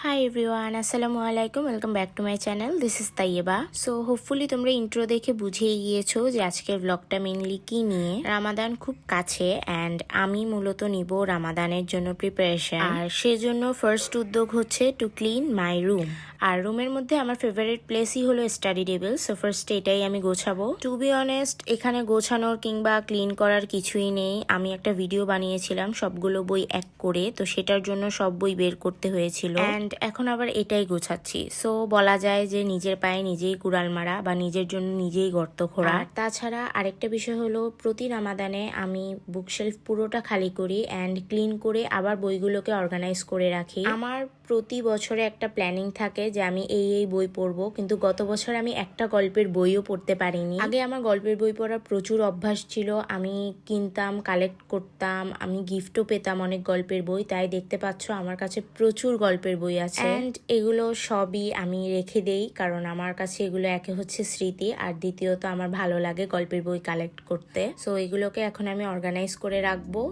Hi everyone, আসসালামু আলাইকুম। Welcome back to my channel. This is Taiyeba. So hopefully তোমরা intro দেখে বুঝেই গিয়েছো যে আজকের ব্লগটা মেনলি কি নিয়ে। রামাদান খুব কাছে অ্যান্ড আমি মূলত নিব রামাদানের জন্য প্রিপারেশন, আর সেজন্য ফার্স্ট উদ্যোগ হচ্ছে টু ক্লিন মাই রুম। আর রুমের মধ্যে আমার ফেভারিট প্লেসই হলো স্টাডি টেবিল। সো ফার্স্টে এটাই আমি গোছাবো। টু বি অনেস্ট, এখানে গোছানোর কিংবা ক্লিন করার কিছুই নেই। আমি একটা ভিডিও বানিয়েছিলাম সবগুলো বই এক করে, তো সেটার জন্য সব বই বের করতে হয়েছিল অ্যান্ড এখন আবার এটাই গোছাচ্ছি। সো বলা যায় যে নিজের পায়ে নিজেই কুড়াল মারা বা নিজের জন্য নিজেই গর্ত খোঁড়া। তাছাড়া আরেকটা বিষয় হলো প্রতি রামাদানে আমি বুকশেলফ পুরোটা খালি করি অ্যান্ড ক্লিন করে আবার বইগুলোকে অর্গানাইজ করে রাখি। আমার প্রতি বছরে একটা প্ল্যানিং থাকে যে আমি এই বই পড়বো, কিন্তু গত বছর আমি একটা গল্পের বইও পড়তে পারিনি। আগে আমার গল্পের বই পড়ার প্রচুর অভ্যাস ছিল, আমি কিনতাম, কালেক্ট করতাম, আমি গিফটও পেতাম অনেক গল্পের বই। তাই দেখতে পাচ্ছ আমার কাছে প্রচুর গল্পের বই আছে অ্যান্ড এগুলো সবই আমি রেখে দেই, কারণ আমার কাছে এগুলো একে হচ্ছে স্মৃতি আর দ্বিতীয়ত আমার ভালো লাগে গল্পের বই কালেক্ট করতে। সো এগুলোকে এখন আমি অর্গানাইজ করে রাখবো।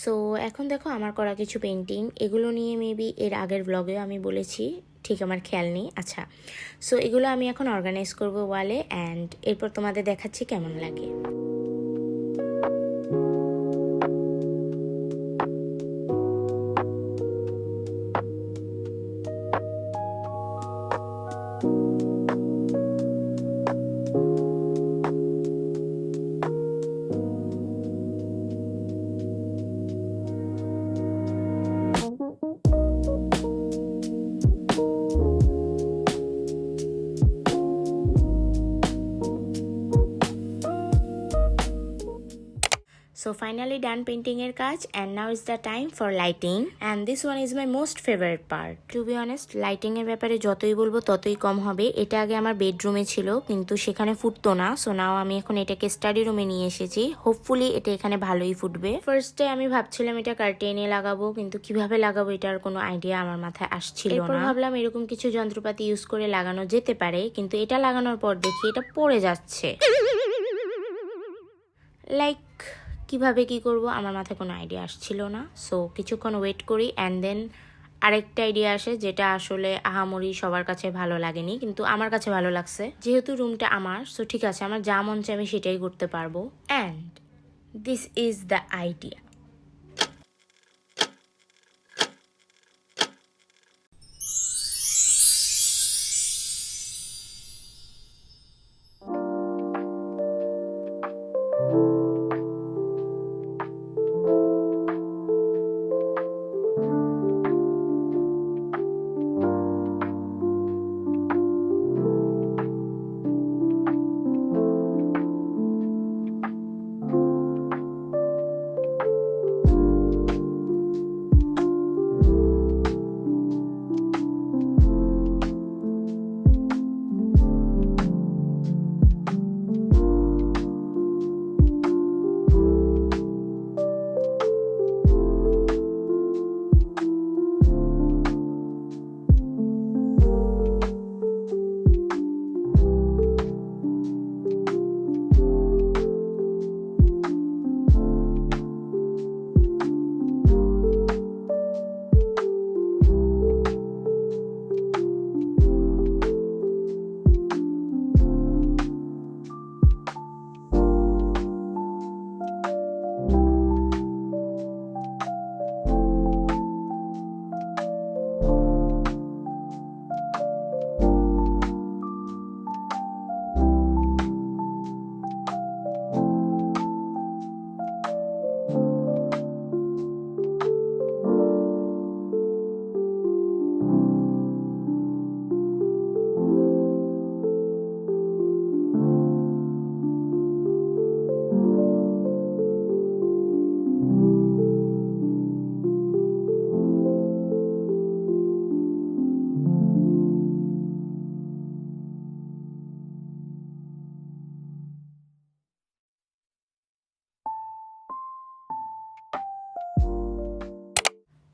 সো এখন দেখো আমার করা কিছু পেন্টিং, এগুলো নিয়ে মেবি এর আগের ব্লগেও আমি বলেছি, ঠিক আমার খেয়াল নেই। আচ্ছা, সো এগুলো আমি এখন অর্গানাইজ করবো ওয়ালে অ্যান্ড এরপর তোমাদের দেখাচ্ছি কেমন লাগে। So finally done painting এর কাজ and now is the time for lighting and this one is my most favorite part. To be honest, lighting এর ব্যাপারে যতই বলবো ততই কম হবে। এটা আগে আমার বেডরুমে ছিল কিন্তু সেখানে ফুটতো না, সো নাও আমি এখন এটাকে স্টাডি রুমে নিয়ে এসেছি। হোপফুলি এটা এখানে ভালোই ফুটবে। ফার্স্টে আমি ভাবছিলাম এটা কার্টেনে লাগাবো, কিন্তু কিভাবে লাগাবো এটার কোনো আইডিয়া আমার মাথায় আসছিল না। এরপর ভাবলাম এরকম কিছু যন্ত্রপাতি ইউজ করে লাগানো যেতে পারে, কিন্তু এটা লাগানোর পর দেখি এটা পড়ে যাচ্ছে। লাইক কিভাবে কি করব আমার মাথায় কোনো আইডিয়া আসছিল না। সো কিছুক্ষণ ওয়েট করি অ্যান্ড দেন আরেকটা আইডিয়া আসে, যেটা আসলে আহামরি সবার কাছে ভালো লাগেনি, কিন্তু আমার কাছে ভালো লাগছে। যেহেতু রুমটা আমার, সো ঠিক আছে, আমার যা মন চায় আমি সেটাই করতে পারবো। And this is the idea.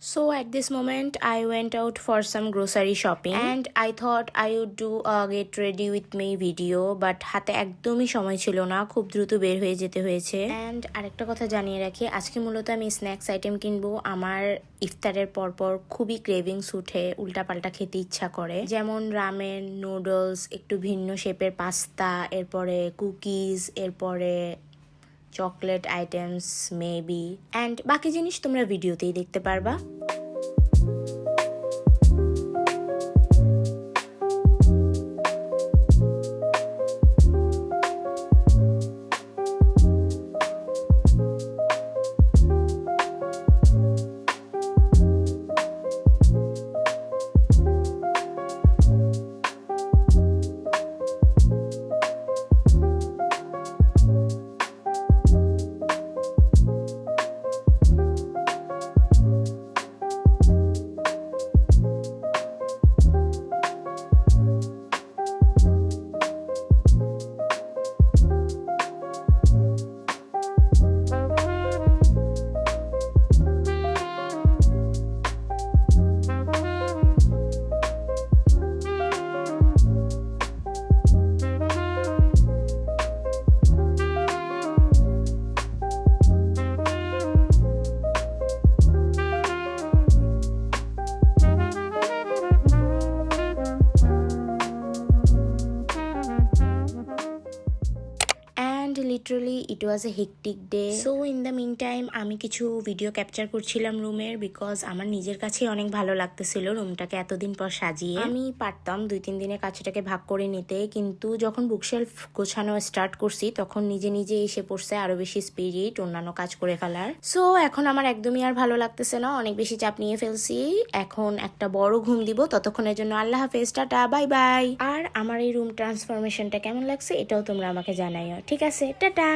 So at this moment I went out for some grocery shopping and I thought I would do a get ready with me video, but হাতে একদমই সময় ছিল না, খুব দ্রুত বের হয়ে যেতে হয়েছে। অ্যান্ড আরেকটা কথা জানিয়ে রাখি, আজকে মূলত আমি স্ন্যাক্স আইটেম কিনবো। আমার ইফতারের পরপর খুবই ক্রেভিংস উঠে, উল্টাপাল্টা খেতে ইচ্ছা করে, যেমন রামেন, নুডলস, একটু ভিন্ন শেপের পাস্তা, এরপরে কুকিজ, এরপরে চকলেট আইটেমস মেবি, অ্যান্ড বাকি জিনিস তোমরা ভিডিওতেই দেখতে পারবা। Literally it was a hectic day. So in the mean time আমি কিছু ভিডিও ক্যাপচার করছিলাম রুমের, বিকজ আমার নিজের কাছেই অনেক ভালো লাগতেছিল রুমটাকে এতদিন পর সাজিয়ে। আমি পারতাম 2-3 দিনে কাজটাকে ভাগ করে নিতে, কিন্তু যখন বুকশেলফ গোছানো স্টার্ট করছি তখন নিজে নিজে এসে পড়ছে আরো বেশি স্পিরিট অন্যান্য কাজ করে ফেলার। সো এখন আমার একদমই আর ভালো লাগতেছে না, অনেক বেশি চাপ নিয়ে ফেলছি। এখন একটা বড় ঘুম দিব, ততক্ষণের জন্য আল্লাহ হাফেজ, টাটা, বাই বাই। আর আমার এই রুম ট্রান্সফরমেশনটা কেমন লাগছে এটাও তোমরা আমাকে জানাইও, ঠিক আছে? টাটা।